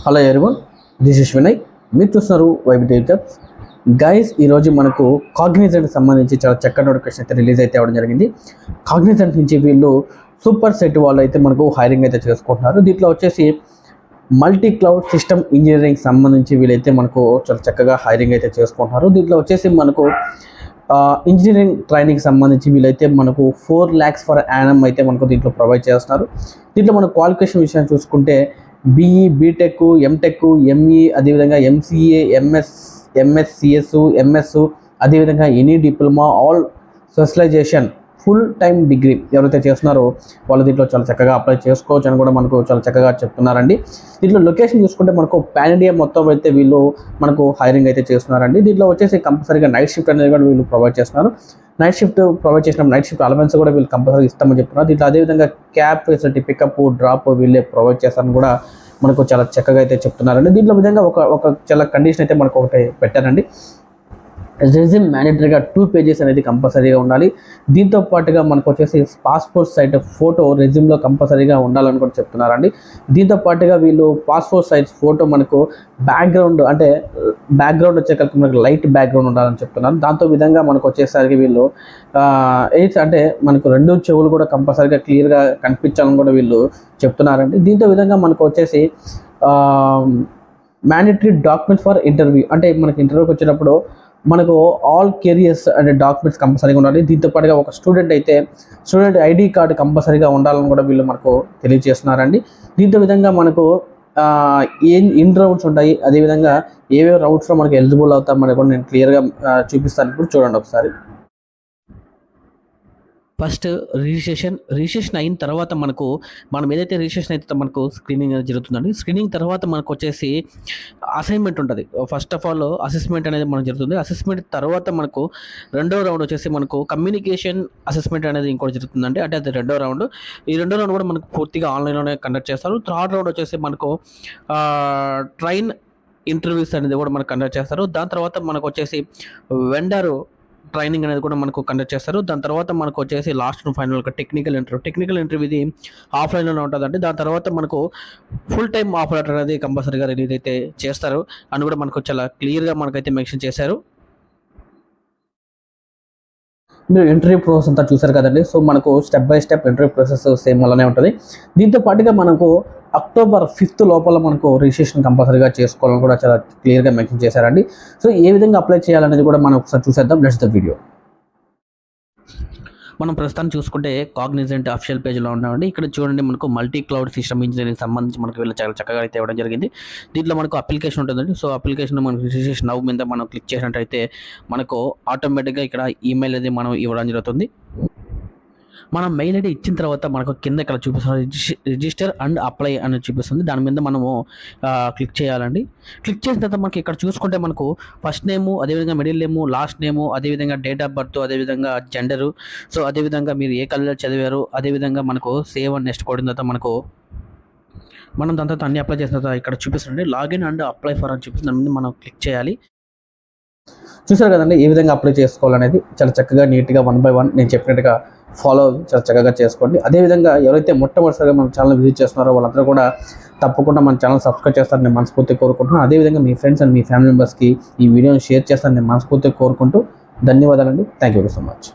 Hello everyone, this is Vinay. మీరు చూస్తున్నారు వైబిటీ jobs. Guys, ఈరోజు మనకు కాగ్నిజెంట్ సంబంధించి చాలా చక్కటి నోటిఫికేషన్ అయితే రిలీజ్ అయితే అవ్వడం జరిగింది. కాగ్నిజెంట్ నుంచి వీళ్ళు సూపర్ సెట్ వాళ్ళు అయితే మనకు హైరింగ్ అయితే చేసుకుంటున్నారు. దీంట్లో వచ్చేసి మల్టీ క్లౌడ్ సిస్టమ్ ఇంజనీరింగ్ సంబంధించి వీళ్ళైతే మనకు చాలా చక్కగా హైరింగ్ అయితే చేసుకుంటున్నారు. దీంట్లో వచ్చేసి మనకు ఇంజనీరింగ్ ట్రైనింగ్ సంబంధించి వీళ్ళైతే మనకు 4 lakhs ఫర్ యానం అయితే మనకు దీంట్లో ప్రొవైడ్ చేస్తున్నారు. దీంట్లో మన క్వాలిఫికేషన్ విషయాన్ని చూసుకుంటే బీఈ, బీటెక్, ఎంటెక్, ఎంఈ, అదేవిధంగా ఎంసీఏ, ఎంఎస్సిఎస్, ఎంఎస్, అదేవిధంగా any diploma, all specialization, full time degree ఎవరైతే చేస్తున్నారో వాళ్ళు దీంట్లో చాలా చక్కగా అప్లై చేసుకోవచ్చు అని కూడా మనకు చాలా చక్కగా చెప్తున్నారండి. దీంట్లో లొకేషన్ చూసుకుంటే మనకు పాన్ ఇండియా మొత్తం అయితే వీళ్ళు మనకు హైరింగ్ అయితే చేస్తున్నారండి. దీంట్లో వచ్చేసి కంపల్సరీగా నైట్ షిఫ్ట్ అనేది కూడా వీళ్ళు ప్రొవైడ్ చేస్తున్నారు. నైట్ షిఫ్ట్ ప్రొవైడ్ చేసిన నైట్ షిఫ్ట్ అలవెన్స్ కూడా వీళ్ళు కంపల్సరీ ఇస్తామని చెప్తున్నారు. దీంట్లో అదేవిధంగా క్యాబ్ ఫెసిలిటీ, పికప్, డ్రాప్ వీళ్ళే ప్రొవైడ్ చేస్తారని కూడా మనకు చాలా చక్కగా అయితే చెప్తున్నారండి. దీంట్లో విధంగా ఒక చాలా కండిషన్ అయితే మనకు ఒకటి పెట్టారండి. రెజ్యూమ్ మ్యాండేటరీగా 2 pages అనేది కంపల్సరీగా ఉండాలి. దీంతో పాటుగా మనకు వచ్చేసి పాస్పోర్ట్ సైజ్ ఫోటో రెజ్యూమ్లో కంపల్సరీగా ఉండాలని కూడా చెప్తున్నారండి. దీంతో పాటుగా వీళ్ళు పాస్పోర్ట్ సైజ్ ఫోటో మనకు బ్యాక్గ్రౌండ్ వచ్చేసరికి మనకు లైట్ బ్యాక్గ్రౌండ్ ఉండాలని చెప్తున్నారు. దాంతో విధంగా మనకు వచ్చేసరికి వీళ్ళు అంటే మనకు 2 చెవులు కూడా కంపల్సరీగా క్లియర్గా కనిపించాలని కూడా వీళ్ళు చెప్తున్నారండి. దీంతో విధంగా మనకు వచ్చేసి మ్యాండేటరీ డాక్యుమెంట్స్ ఫర్ ఇంటర్వ్యూ, అంటే మనకి ఇంటర్వ్యూకి వచ్చేటప్పుడు మనకు ఆల్ కెరియర్స్ అంటే డాక్యుమెంట్స్ కంపల్సరీగా ఉండాలి. దీంతో పాటుగా ఒక స్టూడెంట్ అయితే స్టూడెంట్ ఐడి కార్డు కంపల్సరీగా ఉండాలని కూడా వీళ్ళు మనకు తెలియజేస్తున్నారండి. దీంతో విధంగా మనకు ఎన్ని రౌండ్స్ ఉంటాయి, అదేవిధంగా ఏవే రౌండ్స్లో మనకు ఎలిజిబుల్ అవుతామని కూడా నేను క్లియర్గా చూపిస్తాను. ఇప్పుడు చూడండి ఒకసారి. ఫస్ట్ రిజిస్ట్రేషన్ అయిన తర్వాత మనం ఏదైతే రిజిస్ట్రేషన్ అయితే మనకు స్క్రీనింగ్ అనేది జరుగుతుందండి. స్క్రీనింగ్ తర్వాత మనకు వచ్చేసి అసైన్మెంట్ ఉంటుంది. ఫస్ట్ ఆఫ్ ఆల్ అసెస్మెంట్ అనేది మనకు జరుగుతుంది. అసెస్మెంట్ తర్వాత మనకు 2వ రౌండ్ వచ్చేసి మనకు కమ్యూనికేషన్ అసెస్మెంట్ అనేది ఇంకోటి జరుగుతుందండి. అంటే అది 2వ రౌండ్. ఈ 2వ రౌండ్ కూడా మనకు పూర్తిగా ఆన్లైన్లోనే కండక్ట్ చేస్తారు. 3rd రౌండ్ వచ్చేసి మనకు ట్రైన్ ఇంటర్వ్యూస్ అనేది కూడా మనకు కండక్ట్ చేస్తారు. దాని తర్వాత మనకు వచ్చేసి వెండర్ ట్రైనింగ్ అనేది కూడా మనకు కండక్ట్ చేస్తారు. దాని తర్వాత మనకు వచ్చేసి లాస్ట్ ఫైనల్గా టెక్నికల్ ఇంటర్వ్యూ ఇది ఆఫ్లైన్లోనే ఉంటుందండి. దాని తర్వాత మనకు ఫుల్ టైం ఆఫర్ అనేది కంపల్సరీగా రిలీజ్ అయితే చేస్తారు అని కూడా మనకు చాలా క్లియర్గా మనకైతే మెన్షన్ చేశారు. మీరు ఇంటర్వ్యూ ప్రాసెస్ అంతా చూసారు కదండి. సో మనకు step by step interview process same అలానే ఉంటుంది. దీంతో పాటుగా మనకు October 5th లోపల మనకు రిజిస్ట్రేషన్ కంపల్సరీగా చేసుకోవాలని కూడా చాలా క్లియర్గా మెన్షన్ చేశారండి. సో ఏ విధంగా అప్లై చేయాలనేది కూడా మనం ఒకసారి చూసేద్దాం. Let's the video. మనం ప్రస్తుతం చూసుకుంటే కాగ్నిజెంట్ అఫిషియల్ పేజ్లో ఉన్నామండి. ఇక్కడ చూడండి, మనకు మల్టీ క్లౌడ్ సిస్టమ్ ఇంజనీరింగ్ సంబంధించి మనకు వీళ్ళు చాలా చక్కగా అయితే ఇవ్వడం జరిగింది. దీంట్లో మనకు అప్లికేషన్ ఉంటుందండి. సో అప్లికేషన్ మనకు రిజిస్ట్రేషన్ నౌ మీద మనం క్లిక్ చేసినట్టయితే మనకు ఆటోమేటిక్గా ఇక్కడ ఈమెయిల్ అనేది మనం ఇవ్వడం జరుగుతుంది. మనం మెయిల్ ఐడి ఇచ్చిన తర్వాత మనకు కింద ఇక్కడ చూపిస్తుంది రిజిస్టర్ అండ్ అప్లై అని చూపిస్తుంది. దాని మీద మనము క్లిక్ చేయాలండి. క్లిక్ చేసిన తర్వాత మనకి ఇక్కడ చూసుకుంటే మనకు ఫస్ట్ నేము, అదేవిధంగా మిడిల్ నేము, లాస్ట్ నేము, అదేవిధంగా డేట్ ఆఫ్ బర్త్, అదేవిధంగా జెండరు, సో అదేవిధంగా మీరు ఏ కలర్ చదివారు, అదేవిధంగా మనకు సేవ్ అండ్ నెక్స్ట్ కొడిన తర్వాత మనం దాని తర్వాత అన్ని అప్లై చేసిన తర్వాత ఇక్కడ చూపిస్తుంది లాగిన్ అండ్ అప్లై ఫర్ అని చూపిస్తుంది. దాని మీద మనం క్లిక్ చేయాలి. చూసారు కదండి ఏ విధంగా అప్లై చేసుకోవాలనేది. చాలా చక్కగా నీట్గా 1 by 1 నేను చెప్పినట్టుగా ఫాలో చాలా చక్కగా చేసుకోండి. అదేవిధంగా ఎవరైతే మొట్టమొదటిసారిగా మన ఛానల్ విజిట్ చేస్తున్నారో వాళ్ళందరూ కూడా తప్పకుండా మన ఛానల్ సబ్స్క్రైబ్ చేస్తారని నేను మనస్ఫూర్తిగా కోరుకుంటున్నాను. అదేవిధంగా మీ ఫ్రెండ్స్ అండ్ మీ ఫ్యామిలీ మెంబర్స్కి ఈ వీడియోని షేర్ చేస్తారని నేను మనస్ఫూర్తిగా కోరుకుంటూ ధన్యవాదాలండి. Thank you very so much.